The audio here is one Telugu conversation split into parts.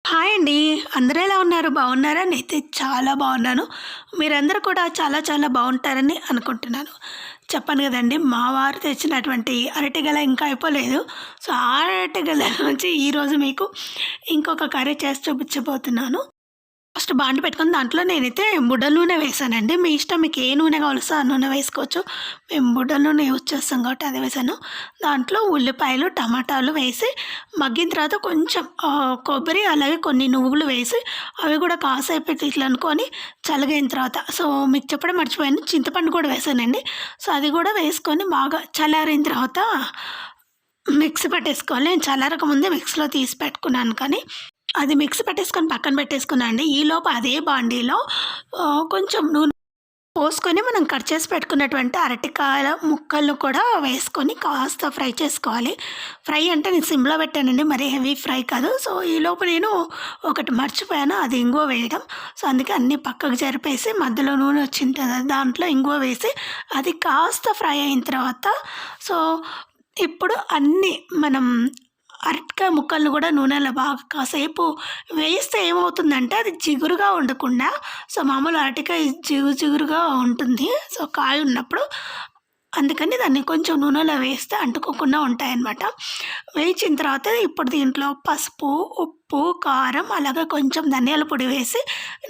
హాయ్ అండి. అందరూ ఎలా ఉన్నారు? బాగున్నారా? నేనైతే చాలా బాగున్నాను. మీరందరూ కూడా చాలా చాలా బాగుంటారని అనుకుంటున్నాను. చెప్పాను గదండీ! మా వారు తెచ్చినటువంటి అరటిగెల ఇంకా అయిపోలేదు. సో, ఆ అరటిగెల నుంచి ఈరోజు మీకు ఇంకొక కర్రీ చేసి చూపించబోతున్నాను. ఫస్ట్ బాండి పెట్టుకొని దాంట్లో నేనైతే బుడ్డల నూనె వేశానండి. మీ ఇష్టం మీకు ఏ నూనె కావాలిస్తే ఆ నూనె వేసుకోవచ్చు. మేము బుడ్డల నూనె యూజ్ చేస్తాం కాబట్టి అది వేశాను. దాంట్లో ఉల్లిపాయలు, టమాటాలు వేసి మగ్గిన తర్వాత కొంచెం కొబ్బరి అలాగే కొన్ని నువ్వులు వేసి అవి కూడా కాసేపు ఇట్లా అనుకోని చల్లగైన తర్వాత మీకు చెప్పడం మర్చిపోయాను, చింతపండు కూడా వేశానండి. అది కూడా వేసుకొని బాగా చల్లారిన తర్వాత మిక్సీ పట్టేసుకోవాలి. నేను చల్లారక ముందే మిక్సీలో తీసి పెట్టుకున్నాను కానీ అది మిక్సీ పట్టేసుకొని పక్కన పెట్టేసుకున్నా అండి. ఈలోపు అదే బాండీలో కొంచెం నూనె పోసుకొని మనం కట్ చేసి పెట్టుకున్నటువంటి అరటికాయల ముక్కలను కూడా వేసుకొని కాస్త ఫ్రై చేసుకోవాలి. ఫ్రై అంటే నేను సిమ్‌లో పెట్టానండి. మరీ హెవీ ఫ్రై కాదు. ఈలోపు నేను ఒకటి మర్చిపోయాను, అది ఇంగువ వేయడం. అందుకే అన్నీ పక్కకు జరిపేసి మధ్యలో నూనె వచ్చింది కదా! దాంట్లో ఇంగువ వేసి అది కాస్త ఫ్రై అయిన తర్వాత సో, ఇప్పుడు అన్నీ మనం అరటికాయ ముక్కలను కూడా నూనెలో బాగా కాసేపు వేయిస్తే ఏమవుతుందంటే అది జిగురుగా ఉండకుండా మామూలు అరటికాయ జిగురుగా ఉంటుంది. కాయ ఉన్నప్పుడు అందుకని దాన్ని కొంచెం నూనెలో వేస్తే అంటుకోకుండా ఉంటాయన్నమాట. వేయించిన తర్వాత ఇప్పుడు దీంట్లో పసుపు, ఉప్పు, కారం అలాగే కొంచెం ధనియాల పొడి వేసి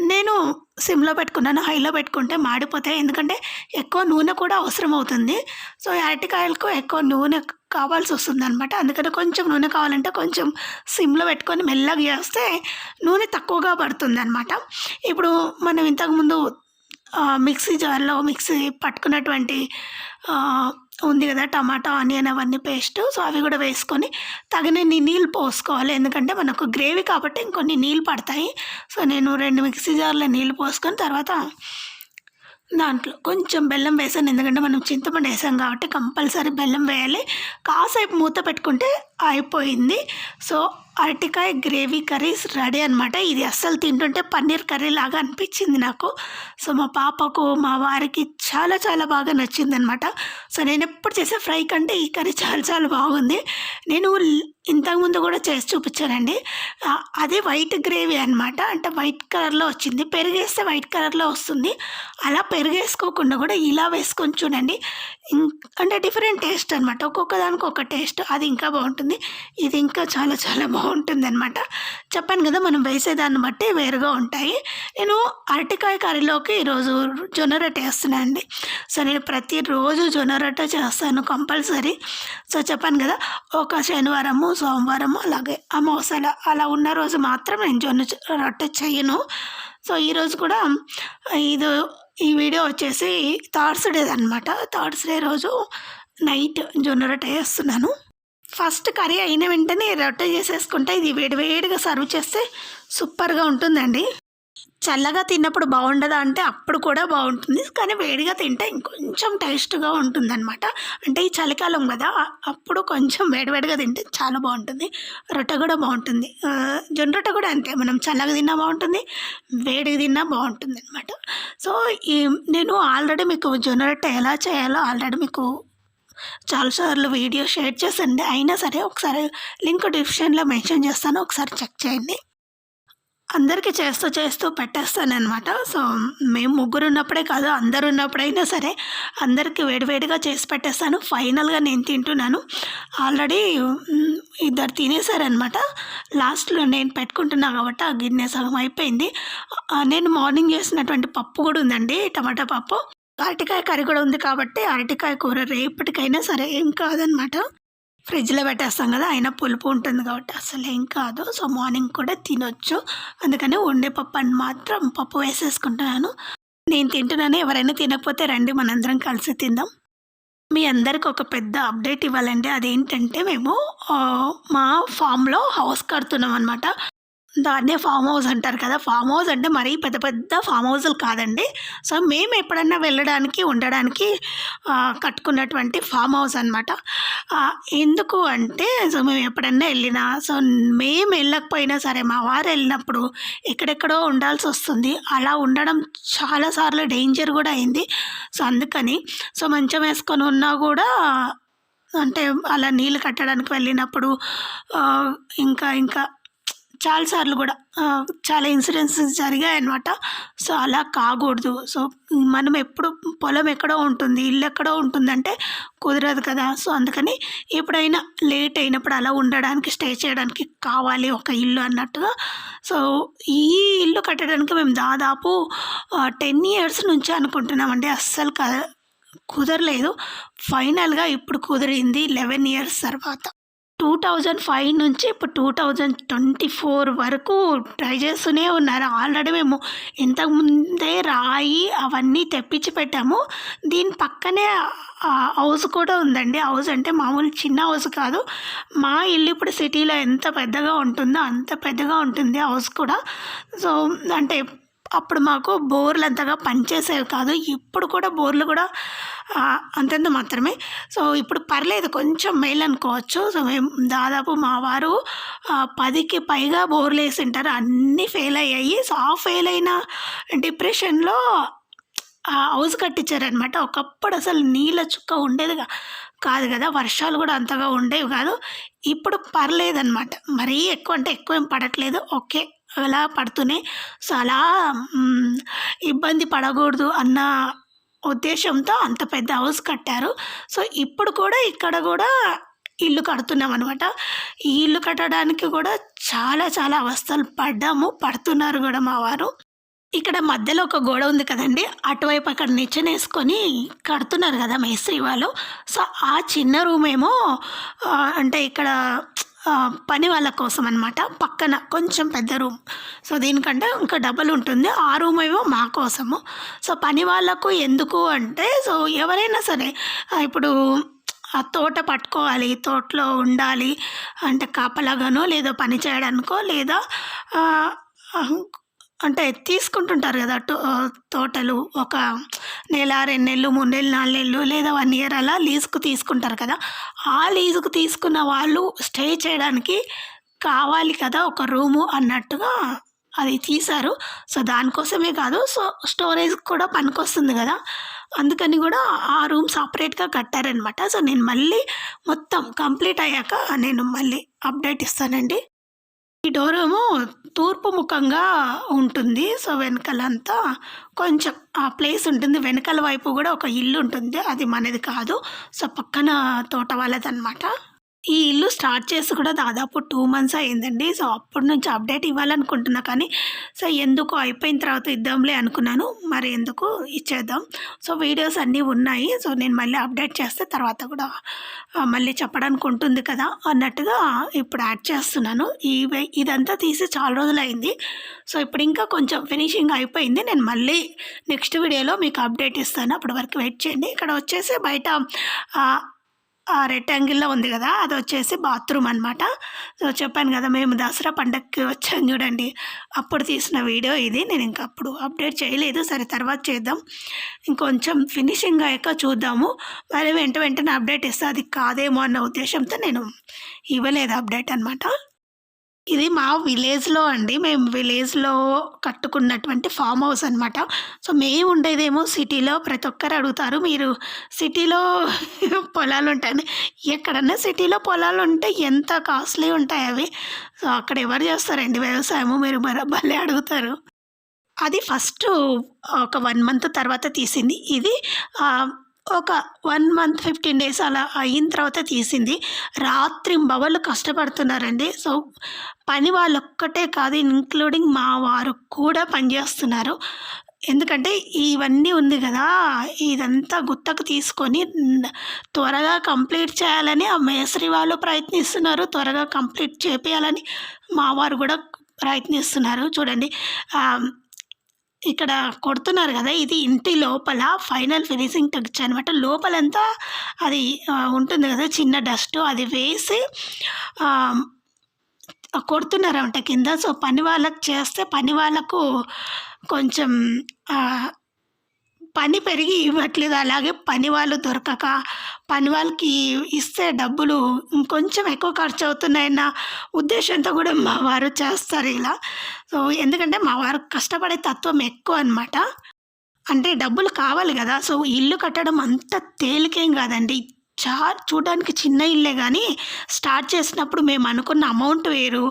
నేను సిమ్‌లో పెట్టుకున్నాను. హైలో పెట్టుకుంటే మాడిపోతాయి. ఎందుకంటే ఎక్కువ నూనె కూడా అవసరం అవుతుంది. ఈ అరటికాయలకు ఎక్కువ నూనె కావాల్సొస్తుందనమాట. అందుకని కొంచెం నూనె కావాలంటే కొంచెం సిమ్‌లో పెట్టుకొని మెల్లగా చేస్తే నూనె తక్కువగా పడుతుందనమాట. ఇప్పుడు మనం ఇంతకుముందు మిక్సీ జార్‌లో మిక్సీ పట్టుకున్నటువంటి ఉంది కదా! టమాటా, ఆనియన్ అవన్నీ పేస్టు. అవి కూడా వేసుకొని తగినన్ని నీళ్ళు పోసుకోవాలి. ఎందుకంటే మనకు గ్రేవీ కాబట్టి ఇంకొన్ని నీళ్ళు పడతాయి. నేను 2 మిక్సీ జార్‌లో నీళ్ళు పోసుకొని తర్వాత దాంట్లో కొంచెం బెల్లం వేసాను. ఎందుకంటే మనం చింతపండు వేసాం కాబట్టి కంపల్సరీ బెల్లం వేయాలి. కాసేపు మూత పెట్టుకుంటే అయిపోయింది. అరటికాయ గ్రేవీ కర్రీస్ రెడీ అనమాట. ఇది అస్సలు తింటుంటే పన్నీర్ కర్రీ లాగా అనిపించింది నాకు. మా పాపకు, మా వారికి చాలా చాలా బాగా నచ్చిందనమాట. నేను ఎప్పుడు చేసే ఫ్రై కంటే ఈ కర్రీ చాలా చాలా బాగుంది. నేను ఇంతకుముందు కూడా చేసి చూపించానండి. అది వైట్ గ్రేవీ అనమాట. అంటే వైట్ కలర్‌లో వచ్చింది. పెరుగేస్తే వైట్ కలర్‌లో వస్తుంది. అలా పెరుగేసుకోకుండా కూడా ఇలా వేసుకొని చూడండి. అంటే డిఫరెంట్ టేస్ట్ అనమాట. ఒక్కొక్క దానికి ఒక టేస్ట్. అది ఇంకా బాగుంటుంది. ఇది ఇంకా చాలా చాలా బాగుంటుందనమాట. చెప్పాను కదా! మనం వేసేదాన్ని బట్టి వేరుగా ఉంటాయి. నేను అరటికాయ కర్రీలోకి ఈరోజు జొన్న రొట్టె వేస్తున్నాను అండి. నేను ప్రతిరోజు జొన్న రొట్టె చేస్తాను కంపల్సరీ. చెప్పాను కదా! ఒక శనివారము, సోమవారము అలాగే అమావాస్య అలా ఉన్న రోజు మాత్రం నేను రొట్టె చెయ్యను. ఈరోజు కూడా ఇది ఈ వీడియో వచ్చేసి థర్స్‌డేదనమాట. థర్స్‌డే రోజు నైట్ జొన్న రొట్టె చేస్తున్నాను. ఫస్ట్ కర్రీ అయిన వెంటనే రొట్టె చేసేసుకుంటే ఇది వేడి వేడిగా సర్వ్ చేస్తే సూపర్‌గా ఉంటుందండి. చల్లగా తిన్నప్పుడు బాగుండదా అంటే అప్పుడు కూడా బాగుంటుంది. కానీ వేడిగా తింటే ఇంకొంచెం టేస్ట్‌గా ఉంటుందనమాట. అంటే ఈ చలికాలం కదా! అప్పుడు కొంచెం వేడివేడిగా తింటే చాలా బాగుంటుంది. రొట్టె కూడా బాగుంటుంది. జొన్న రొట్టె కూడా అంతే. మనం చల్లగా తిన్నా బాగుంటుంది, వేడిగా తిన్నా బాగుంటుందనమాట. సో, ఈ నేను ఆల్రెడీ మీకు జొన్న రొట్టె ఎలా చేయాలో ఆల్రెడీ మీకు చాలా సార్లు వీడియో షేర్ చేశానండి. అయినా సరే ఒకసారి లింక్ డిస్క్రిప్షన్‌లో మెన్షన్ చేస్తాను. ఒకసారి చెక్ చేయండి. అందరికీ చేస్తూ చేస్తూ పెట్టేస్తాననమాట. మేము ముగ్గురున్నప్పుడే కాదు, అందరున్నప్పుడైనా సరే అందరికీ వేడివేడిగా చేసి పెట్టేస్తాను. ఫైనల్‌గా నేను తింటున్నాను. ఆల్రెడీ ఇద్దరు తినేసారనమాట. లాస్ట్‌లో నేను పెట్టుకుంటున్నా కాబట్టి ఆ గిన్నె సగం అయిపోయింది. నేను మార్నింగ్ చేసినటువంటి పప్పు కూడా ఉందండి, టమాటా పప్పు. అరటికాయ కర్రీ కూడా ఉంది కాబట్టి అరటికాయ కూర రేపటికైనా సరే ఏం కాదనమాట. ఫ్రిడ్జ్‌లో పెట్టేస్తాం కదా! అయినా పులుపు ఉంటుంది కాబట్టి అసలేం కాదు. మార్నింగ్ కూడా తినొచ్చు. అందుకని వండే పప్పు అని మాత్రం పప్పు వేసేసుకుంటున్నాను. నేను తింటున్నాను. ఎవరైనా తినకపోతే రండి మనందరం కలిసి తిందాం. మీ అందరికి ఒక పెద్ద అప్డేట్ ఇవ్వాలండి. అదేంటంటే మేము మా ఫామ్‌లో హౌస్ కడుతున్నాం అనమాట. దాన్నే ఫామ్ హౌస్ అంటారు కదా! ఫామ్ హౌస్ అంటే మరీ పెద్ద పెద్ద ఫామ్ హౌస్‌లు కాదండి. మేము ఎప్పుడన్నా వెళ్ళడానికి, ఉండడానికి కట్టుకున్నటువంటి ఫామ్ హౌస్ అనమాట. ఎందుకు అంటే మేము ఎప్పుడన్నా వెళ్ళినా మేము వెళ్ళకపోయినా సరే మా వారు వెళ్ళినప్పుడు ఎక్కడెక్కడో ఉండాల్సొస్తుంది. అలా ఉండడం చాలా సార్లు డేంజర్ కూడా అయింది. అందుకని మంచం వేసుకొని ఉన్నా కూడా అంటే అలా నీళ్ళు కట్టడానికి వెళ్ళినప్పుడు ఇంకా చాలా సార్లు గూడా చాలా ఇన్సిడెన్సెస్ జరిగాయనమాట. సో, అలా కాగూడదు. సో, మనం ఎప్పుడు పొలం ఎక్కడో ఉంటుంది, ఇల్లు ఎక్కడో ఉంటుందంటే కుదరదు కదా! సో, అందుకని ఎప్పుడైనా లేట్ అయినప్పుడు అలా ఉండడానికి, స్టే చేయడానికి కావాలి ఒక ఇల్లు అన్నట్టుగా. సో, ఈ ఇల్లు కట్టడానికి మేము దాదాపు 10 ఇయర్స్ నుంచి అనుకుంటున్నామండి. అస్సలు కుదరలేదు. ఫైనల్‌గా ఇప్పుడు కుదిరింది 11 ఇయర్స్ తర్వాత. 2005 నుంచి ఇప్పుడు 2024 వరకు ట్రై చేస్తూనే ఉన్నారు. ఆల్రెడీ మేము ఇంతకుముందే రాయి అవన్నీ తెప్పించి పెట్టాము. దీని పక్కనే హౌస్ కూడా ఉందండి. హౌస్ అంటే మామూలు చిన్న హౌస్ కాదు. మా ఇల్లు ఇప్పుడు సిటీలో ఎంత పెద్దగా ఉంటుందో అంత పెద్దగా ఉంటుంది హౌస్ కూడా. సో, అంటే అప్పుడు మాకు బోర్లు అంతగా పనిచేసేవి కాదు. ఇప్పుడు కూడా బోర్లు కూడా అంతంత మాత్రమే. సో, ఇప్పుడు పర్లేదు, కొంచెం మేలు అనుకోవచ్చు. సో, మేము దాదాపు మా వారు 10కి పైగా బోర్లు వేసింటారు. అన్నీ ఫెయిల్ అయ్యాయి. సో, ఆ ఫెయిల్ అయిన డిప్రెషన్‌లో హౌస్ కట్టించారనమాట. ఒకప్పుడు అసలు నీళ్ళ చుక్క ఉండేది కాదు కదా! వర్షాలు కూడా అంతగా ఉండేవి కాదు. ఇప్పుడు పర్లేదనమాట. మరీ ఎక్కువ అంటే ఎక్కువ ఏం పడట్లేదు. ఓకే, అలా పడుతున్నాయి. సో, అలా ఇబ్బంది పడకూడదు అన్న ఉద్దేశంతో అంత పెద్ద హౌస్ కట్టారు. సో, ఇప్పుడు కూడా ఇక్కడ కూడా ఇల్లు కడుతున్నామనమాట. ఈ ఇల్లు కట్టడానికి కూడా చాలా చాలా అవస్థలు పడ్డాము. పడుతున్నారు కూడా మా వారు. ఇక్కడ మధ్యలో ఒక గోడ ఉంది కదండీ! అటువైపు అక్కడ నిచ్చెనేసుకొని కడుతున్నారు కదా మేస్త్రి వాళ్ళు. సో, ఆ చిన్న రూమేమో అంటే ఇక్కడ పని వాళ్ళ కోసం అనమాట. పక్కన కొంచెం పెద్ద రూమ్. సో, దీనికంటే ఇంకా డబల్ ఉంటుంది. ఆ రూమ్ ఏమో మా కోసము. సో, పని వాళ్ళకు ఎందుకు అంటే, సో, ఎవరైనా సరే ఇప్పుడు ఆ తోట పట్టుకోవాలి, తోటలో ఉండాలి అంటే కాపలాగానో లేదో పని చేయడానికో లేదా ఆహ్, అంటే తీసుకుంటుంటారు కదా! తోటలు ఒక నెల, 2 నెలలు, 3 నెలలు, 4 నెలలు లేదా 1 ఇయర్ అలా లీజుకు తీసుకుంటారు కదా! ఆ లీజుకు తీసుకున్న వాళ్ళు స్టే చేయడానికి కావాలి కదా ఒక రూము అన్నట్టుగా అది తీశారు. సో, దానికోసమే కాదు, సో, స్టోరేజ్‌కి కూడా పనికొస్తుంది కదా! అందుకని కూడా ఆ రూమ్ సపరేట్‌గా కట్టారనమాట. సో, నేను మళ్ళీ మొత్తం కంప్లీట్ అయ్యాక నేను మళ్ళీ అప్డేట్ ఇస్తానండి. ఈ డోరేమో తూర్పు ముఖంగా ఉంటుంది. సో, వెనకాలంతా కొంచెం ఆ ప్లేస్ ఉంటుంది. వెనకాల వైపు కూడా ఒక ఇల్లు ఉంటుంది. అది మనది కాదు. సో, పక్కన తోట వాళ్ళదనమాట. ఈ ఇల్లు స్టార్ట్ చేసి కూడా దాదాపు 2 మంత్స్ అయిందండి. సో, అప్పటి నుంచి అప్డేట్ ఇవ్వాలనుకుంటున్నా కానీ, సో, ఎందుకో అయిపోయిన తర్వాత ఇద్దాంలే అనుకున్నాను. మరి ఎందుకు ఇచ్చేద్దాం. సో, వీడియోస్ అన్నీ ఉన్నాయి. సో, నేను మళ్ళీ అప్డేట్ చేస్తే తర్వాత కూడా మళ్ళీ చెప్పడానికి ఉంటుంది కదా అన్నట్టుగా ఇప్పుడు యాడ్ చేస్తున్నాను. ఇదంతా తీసి చాలా రోజులైంది. సో, ఇప్పుడు ఇంకా కొంచెం ఫినిషింగ్ అయిపోయింది. నేను మళ్ళీ నెక్స్ట్ వీడియోలో మీకు అప్డేట్ ఇస్తాను. అప్పటి వరకు వెయిట్ చేయండి. ఇక్కడ వచ్చేసి బయట ఆ రెక్టాంగిల్‌లో ఉంది గదా! అదొచ్చేసి బాత్రూమ్ అనమాట. సో, చెప్పాను గదా! మేము దసరా పండగకి వచ్చాం చూడండి. అప్పుడు తీసిన వీడియో ఇది. నేను ఇంక అప్పుడు అప్డేట్ చేయలేదు. సరే, తర్వాత చేద్దాం. ఇంకొంచెం ఫినిషింగ్ అయ్యాక చూద్దాము. మరి వెంటనే అప్డేట్ ఇస్తే అది కాదేమో అన్న ఉద్దేశంతో నేను ఇవ్వలేదు అప్డేట్ అనమాట. ఇది మా విలేజ్‌లో అండి. మేము విలేజ్‌లో కట్టుకున్నటువంటి ఫామ్ హౌస్ అనమాట. సో, మేము ఉండేదేమో సిటీలో. ప్రతి ఒక్కరు అడుగుతారు, మీరు సిటీలో పొలాలుంటాయని. ఎక్కడన్నా సిటీలో పొలాలుంటే ఎంత కాస్ట్‌లీ ఉంటాయవి. సో, అక్కడ ఎవరు చేస్తారండి వ్యవసాయము? మీరు భలే అడుగుతారు. అది ఫస్టు ఒక 1 మంత్ తర్వాత తీసింది. ఇది ఒక 1 మంత్ 15 డేస్ అలా అయిన తర్వాత తీసింది. రాత్రింబవళ్ళు కష్టపడుతున్నారండి. సో, పని వాళ్ళొక్కటే కాదు, ఇంక్లూడింగ్ మా వారు కూడా పనిచేస్తున్నారు. ఎందుకంటే ఇవన్నీ ఉంది గదా! ఇదంతా గుత్తకు తీసుకొని త్వరగా కంప్లీట్ చేయాలని ఆ మేస్త్రి వాళ్ళు ప్రయత్నిస్తున్నారు. త్వరగా కంప్లీట్ చేపియాలని మా వారు గూడా ప్రయత్నిస్తున్నారు. చూడండి, ఇక్కడ కొడుతున్నారు గదా! ఇది ఇంటి లోపల ఫైనల్ ఫినిషింగ్ టచ్ అనమాట. లోపలంతా అది ఉంటుంది గదా! చిన్న డస్టు అది వేసి కొడుతున్నారనమాట కింద. సో, పని వాళ్ళకి చేస్తే పని వాళ్ళకు కొంచెం పని పెరిగి ఇవ్వట్లేదు. అలాగే పని వాళ్ళు దొరకక పని వాళ్ళకి ఇస్తే డబ్బులు ఇంకొంచెం ఎక్కువ ఖర్చు అవుతున్నాయన్న ఉద్దేశంతో కూడా మా వారు చేస్తారు ఇలా. సో, ఎందుకంటే మా వారు కష్టపడే తత్వం ఎక్కువ అనమాట. అంటే డబ్బులు కావాలి గదా! సో, ఇల్లు కట్టడం అంత తేలికేం గాదండి. చూడడానికి చిన్న ఇల్లే గానీ, స్టార్ట్ చేసినప్పుడు మేము అనుకున్న అమౌంట్ వేరు.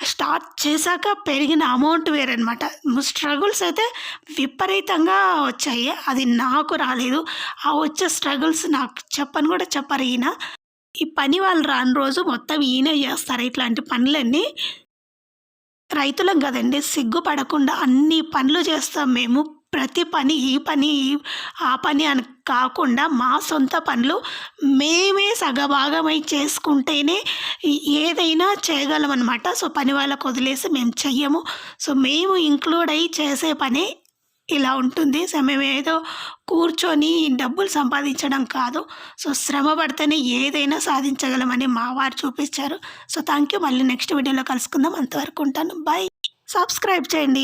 స్టార్ట్ చేశాక పెరిగిన అమౌంట్ వేరనమాట. స్ట్రగుల్స్ అయితే విపరీతంగా వచ్చాయి. అది నాకు రాలేదు. ఆ వచ్చే స్ట్రగుల్స్ నాకు చెప్పను కూడా చెప్పరు ఈయన. ఈ పని వాళ్ళు రాని రోజు మొత్తం ఈయనే చేస్తారు ఇట్లాంటి పనులన్నీ. రైతులం గదండీ! సిగ్గుపడకుండా అన్ని పనులు చేస్తాం మేము. ప్రతి పని, ఈ పని, ఆ పని అని కాకుండా మా సొంత పనులు మేమే సగభాగమై చేసుకుంటేనే ఏదైనా చేయగలమనమాట. సో, పని వాళ్ళకి వదిలేసి మేము చెయ్యము. సో, మేము ఇంక్లూడ్ అయ్యి చేసే పనే ఇలా ఉంటుంది. సో, మేమేదో కూర్చొని డబ్బులు సంపాదించడం కాదు. సో, శ్రమ పడితేనే ఏదైనా సాధించగలమని మా వారు చూపిచ్చారు. So, thank you. మళ్ళీ నెక్స్ట్ వీడియోలో కలుసుకుందాం. అంతవరకు ఉంటాను. బాయ్. సబ్స్క్రైబ్ చేయండి.